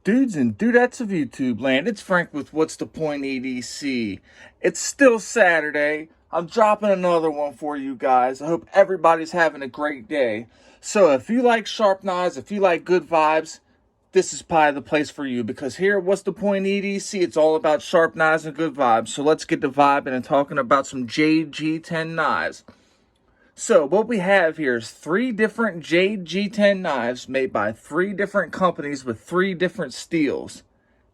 Dudes and dudettes of YouTube land, it's Frank with What's the Point EDC. It's still Saturday. I'm dropping another one for you guys. I hope everybody's having a great day. So if you like sharp knives, if you like good vibes, this is probably the place for you, because here at What's the Point EDC, it's all about sharp knives and good vibes. So let's get to vibing and talking about some Jade G10 knives. So what we have here is 3 different Jade G10 knives made by 3 different companies with 3 different steels.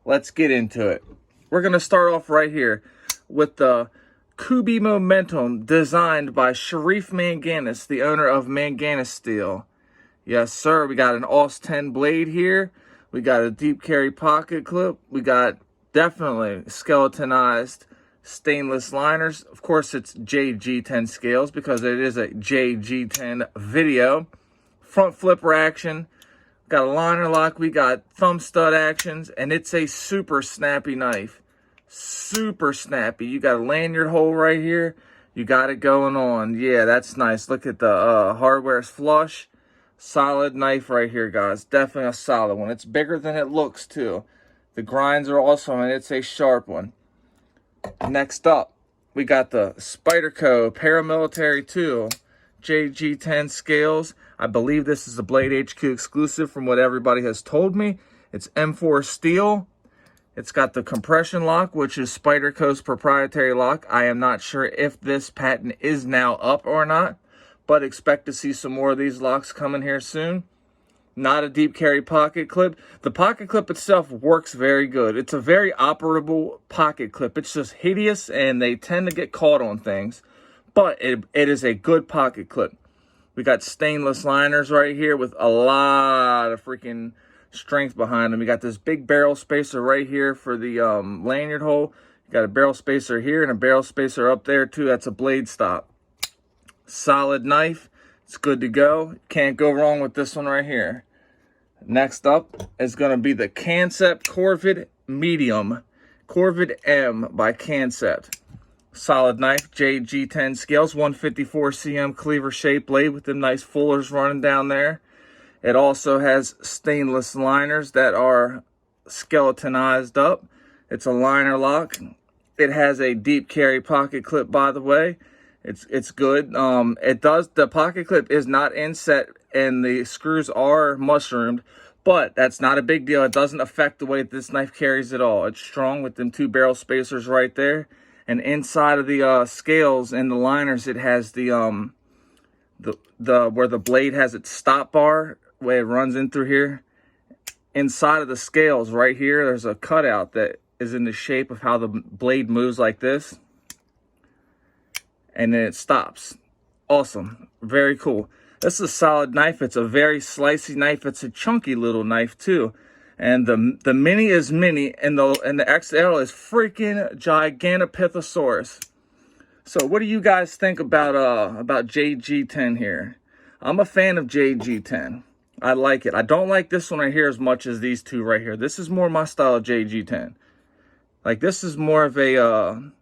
Let's get into it. We're going to start off right here with the Kubey Momentum, designed by Sharif Manganis, the owner of Manganis Steel. Yes, sir. We got an AUS10 blade here. We got a deep carry pocket clip. We got definitely skeletonized stainless liners. Of course, it's Jade G10 scales because it is a Jade G10 video. Front flipper action. Got a liner lock. We got thumb stud actions, and it's a super snappy knife. Super snappy. You got a lanyard hole right here. You got it going on. Yeah, that's nice. Look at the hardware's flush. Solid knife right here, guys. Definitely a solid one. It's bigger than it looks, too. The grinds are awesome, and it's a sharp one. Next up, we got the Spyderco Paramilitary 2 Jade G10 scales. I believe this is a Blade HQ exclusive from what everybody has told me. It's M4 steel. It's got the compression lock, which is Spyderco's proprietary lock. I am not sure if this patent is now up or not, but expect to see some more of these locks coming here soon. Not a deep carry pocket clip. The pocket clip itself works very good. It's a very operable pocket clip. It's just hideous, and they tend to get caught on things, but it is a good pocket clip. We got stainless liners right here with a lot of freaking strength behind them. We got this big barrel spacer right here for the lanyard hole. You got a barrel spacer here and a barrel spacer up there too. That's a blade stop. Solid knife. It's good to go. Can't go wrong with this one right here. Next up is going to be the Kansept Korvid Medium. Korvid M by Kansept. Solid knife, Jade G10 scales, 154 cm cleaver shaped blade with them nice fullers running down there. It also has stainless liners that are skeletonized up. It's a liner lock. It has a deep carry pocket clip, by the way. It's good. The pocket clip is not inset and the screws are mushroomed, but that's not a big deal. It doesn't affect the way this knife carries at all. It's strong with them 2 barrel spacers right there. And inside of the scales and the liners, it has the where the blade has its stop bar, where it runs in through here. Inside of the scales right here, there's a cutout that is in the shape of how the blade moves like this. And then it stops. Awesome. Very cool. This is a solid knife. It's a very slicey knife. It's a chunky little knife too. And the mini is mini, and the XL is freaking Gigantopithosaurus. So what do you guys think about Jade G10 here? I'm a fan of Jade G10. I like it. I don't like this one right here as much as these 2 right here. This is more my style of Jade G10. Like, this is more of a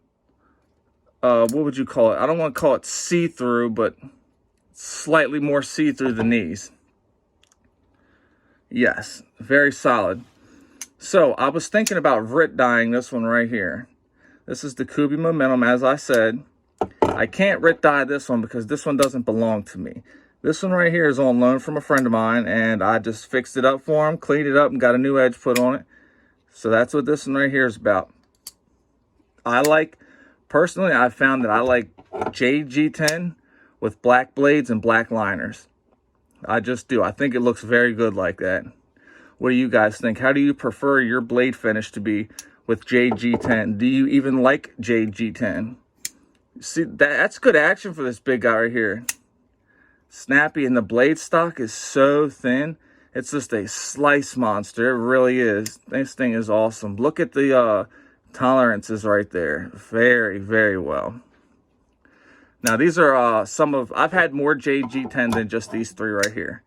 what would you call it? I don't want to call it see-through, but slightly more see-through than these. Yes, very solid. So I was thinking about Rit dyeing this one right here. This is the Kubey Momentum, as I said. I can't Rit dye this one because this one doesn't belong to me. This one right here is on loan from a friend of mine, and I just fixed it up for him, cleaned it up, and got a new edge put on it. So that's what this one right here is about. Personally, I found that I like Jade G10 with black blades and black liners. I just do. I think it looks very good like that. What do you guys think? How do you prefer your blade finish to be with Jade G10? Do you even like Jade G10? See, that's good action for this big guy right here. Snappy, and the blade stock is so thin. It's just a slice monster. It really is. This thing is awesome. Look at the tolerances right there. Very, very well. Now these are I've had more Jade G10 than just these 3 right here,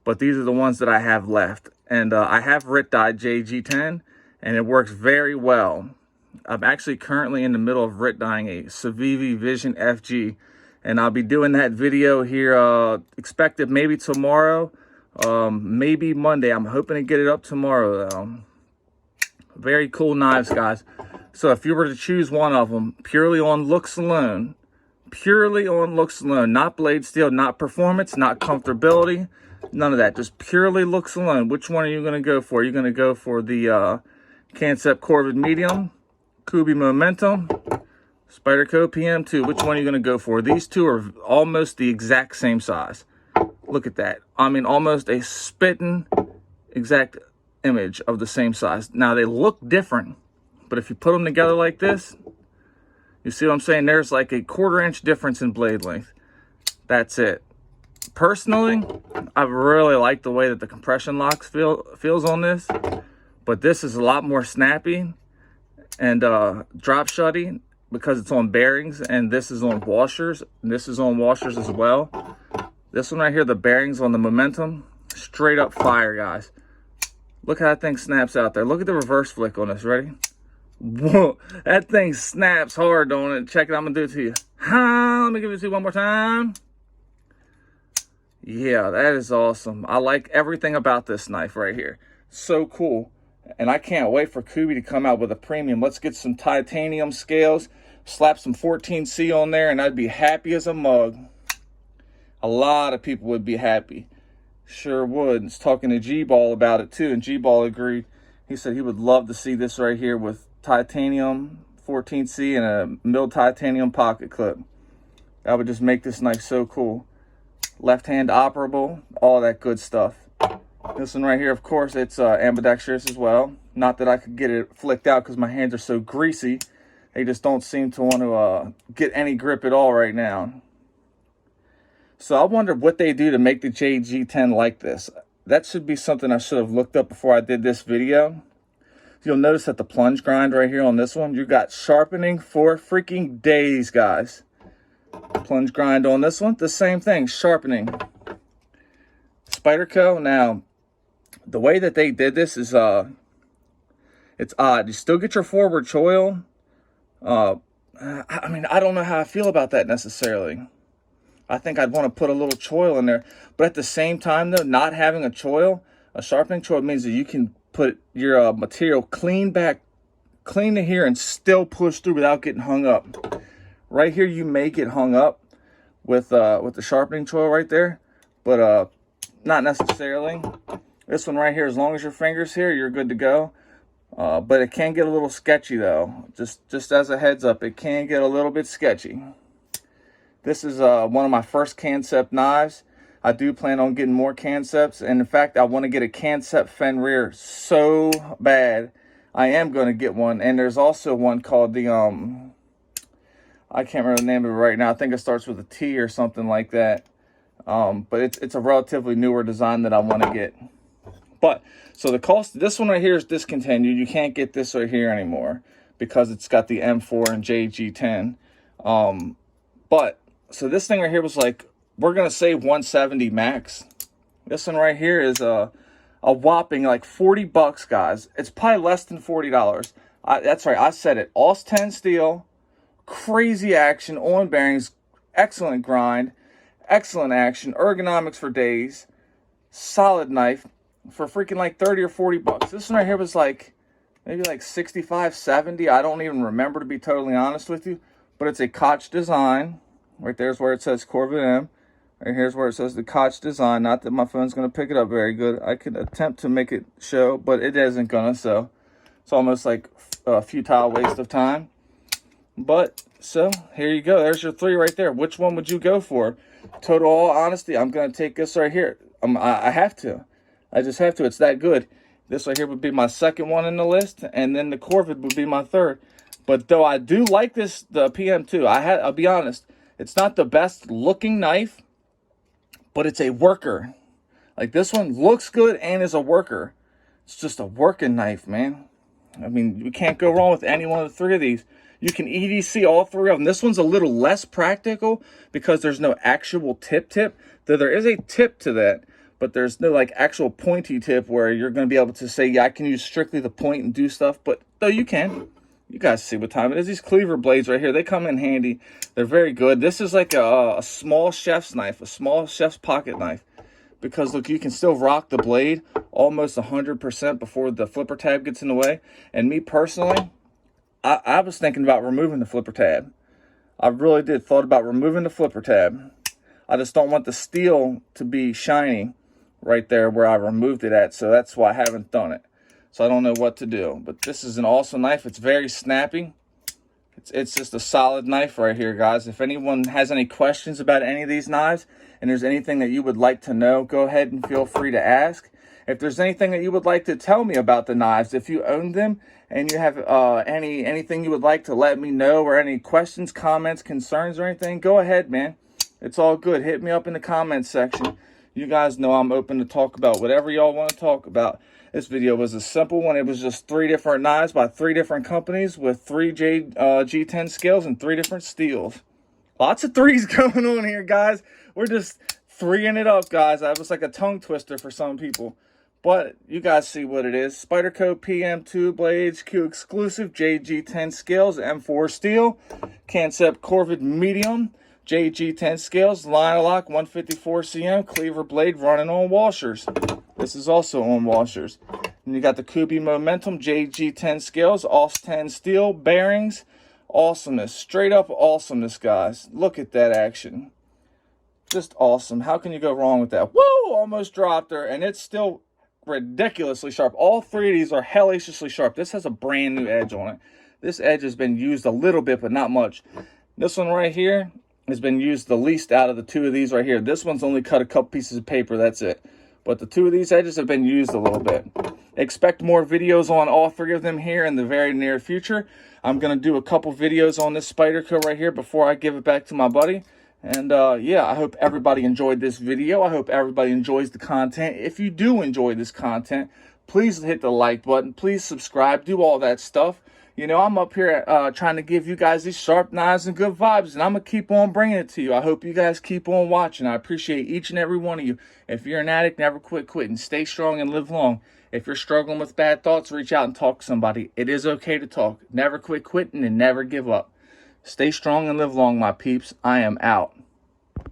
but these are the ones that I have left. And I have Rit dyed Jade G10, and it works very well. I'm actually currently in the middle of Rit dyeing a Civivi Vision FG, and I'll be doing that video here, expected maybe tomorrow, maybe Monday. I'm hoping to get it up tomorrow though. Very cool knives, guys. So if you were to choose one of them, purely on looks alone, not blade steel, not performance, not comfortability, none of that, just purely looks alone, which one are you going to go for? You're going to go for the Kansept Korvid Medium, Kubey Momentum, Spyderco PM2. Which one are you going to go for? These two are almost the exact same size. Look at that. I mean, almost a spitting exact image of the same size. Now, they look different, but if you put them together like this, you see what I'm saying? There's like a 1/4 inch difference in blade length. That's it. Personally, I really like the way that the compression locks feels on this, but this is a lot more snappy and drop shutty because it's on bearings, and this is on washers. This is on washers as well. This one right here, the bearings on the Momentum, straight up fire, guys. Look how that thing snaps out there. Look at the reverse flick on this. Ready? Whoa, that thing snaps hard, don't it? Check it, I'm gonna do it to you. Let me give it to you one more time. Yeah, that is awesome. I like everything about this knife right here. So cool. And I can't wait for Kubey to come out with a premium. Let's get some titanium scales, slap some 14C on there, and I'd be happy as a mug. A lot of people would be happy. Sure would. I was talking to G-Ball about it too, and G-Ball agreed. He said he would love to see this right here with titanium 14C and a milled titanium pocket clip. That would just make this knife so cool. Left hand operable, all that good stuff. This one right here, of course, it's ambidextrous as well. Not that I could get it flicked out because my hands are so greasy. They just don't seem to want to get any grip at all right now. So I wonder what they do to make the Jade G10 like this. That should be something I should have looked up before I did this video. You'll notice that the plunge grind right here on this one, you got sharpening for freaking days, guys. Plunge grind on this one, the same thing, sharpening. Spyderco, now, the way that they did this is, it's odd. You still get your forward choil. I mean, I don't know how I feel about that necessarily. I think I'd want to put a little choil in there. But at the same time, though, not having a choil, a sharpening choil means that you can put your material clean to here and still push through without getting hung up. Right here, you may get hung up with the sharpening choil right there, but not necessarily. This one right here, as long as your finger's here, you're good to go. But it can get a little sketchy, though. Just as a heads up, it can get a little bit sketchy. This is one of my first Kansept knives. I do plan on getting more Kansepts, and in fact, I want to get a Kansept Fen Rear so bad. I am going to get one, and there's also one called the I can't remember the name of it right now. I think it starts with a T or something like that. But it's a relatively newer design that I want to get. But so the cost, this one right here is discontinued. You can't get this right here anymore because it's got the M4 and Jade G10. But so this thing right here was like, we're gonna say 170 max. This one right here is a whopping like 40 bucks, guys. It's probably less than $40. That's right, I said it. AUS10 steel, crazy action on bearings, excellent grind, excellent action, ergonomics for days, solid knife for freaking like 30 or 40 bucks. This one right here was like maybe like 65, 70. I don't even remember, to be totally honest with you. But it's a Koch design. Right there's where it says Korvid M. Right here's where it says the Koch design. Not that my phone's going to pick it up very good. I could attempt to make it show, but it isn't going to. So it's almost like a futile waste of time. But so here you go. There's your three right there. Which one would you go for? Total all honesty, I'm going to take this right here. I have to. I just have to. It's that good. This right here would be my second one in the list, and then the Korvid would be my third. But though I do like this, the PM2, I'll be honest, it's not the best looking knife, but it's a worker. Like this one looks good and is a worker. It's just a working knife, man. I mean, you can't go wrong with any one of the three of these. You can EDC all three of them. This one's a little less practical because there's no actual tip. Though there is a tip to that, but there's no like actual pointy tip where you're going to be able to say, yeah, I can use strictly the point and do stuff. But though you can. You guys see what time it is. These cleaver blades right here, they come in handy. They're very good. This is like a small chef's knife, a small chef's pocket knife. because look, you can still rock the blade almost 100% before the flipper tab gets in the way. And me personally, I was thinking about removing the flipper tab. I really did thought about removing the flipper tab. I just don't want the steel to be shiny right there where I removed it at, so that's why I haven't done it. So I don't know what to do. But this is an awesome knife. It's very snappy. It's just a solid knife right here, guys. If anyone has any questions about any of these knives, and there's anything that you would like to know, go ahead and feel free to ask. If there's anything that you would like to tell me about the knives, if you own them and you have anything you would like to let me know, or any questions, comments, concerns, or anything, go ahead, man. It's all good. Hit me up in the comments section. You guys know I'm open to talk about whatever y'all want to talk about. This video was a simple one. It was just 3 different knives by 3 different companies with 3 Jade G10 scales and 3 different steels. Lots of threes going on here, guys. We're just 3ing it up, guys. That was like a tongue twister for some people. But you guys see what it is. Spyderco PM2 blades, Q exclusive, Jade G10 scales, M4 steel, Kansept Korvid Medium, Jade G10 scales, line lock, 154 cm, cleaver blade running on washers. This is also on washers. And you got the Kubey Momentum Jade G10 scales, AUS10 steel, bearings. Awesomeness. Straight up awesomeness, guys. Look at that action. Just awesome. How can you go wrong with that? Woo! Almost dropped her, and it's still ridiculously sharp. All 3 of these are hellaciously sharp. This has a brand new edge on it. This edge has been used a little bit, but not much. This one right here has been used the least out of the 2 of these right here. This one's only cut a couple pieces of paper, that's it. But the 2 of these edges have been used a little bit. Expect more videos on all 3 of them here in the very near future. I'm going to do a couple videos on this Spyderco right here before I give it back to my buddy. And yeah, I hope everybody enjoyed this video. I hope everybody enjoys the content. If you do enjoy this content, please hit the like button. Please subscribe. Do all that stuff. You know, I'm up here trying to give you guys these sharp knives and good vibes, and I'm going to keep on bringing it to you. I hope you guys keep on watching. I appreciate each and every one of you. If you're an addict, never quit quitting. Stay strong and live long. If you're struggling with bad thoughts, reach out and talk to somebody. It is okay to talk. Never quit quitting and never give up. Stay strong and live long, my peeps. I am out.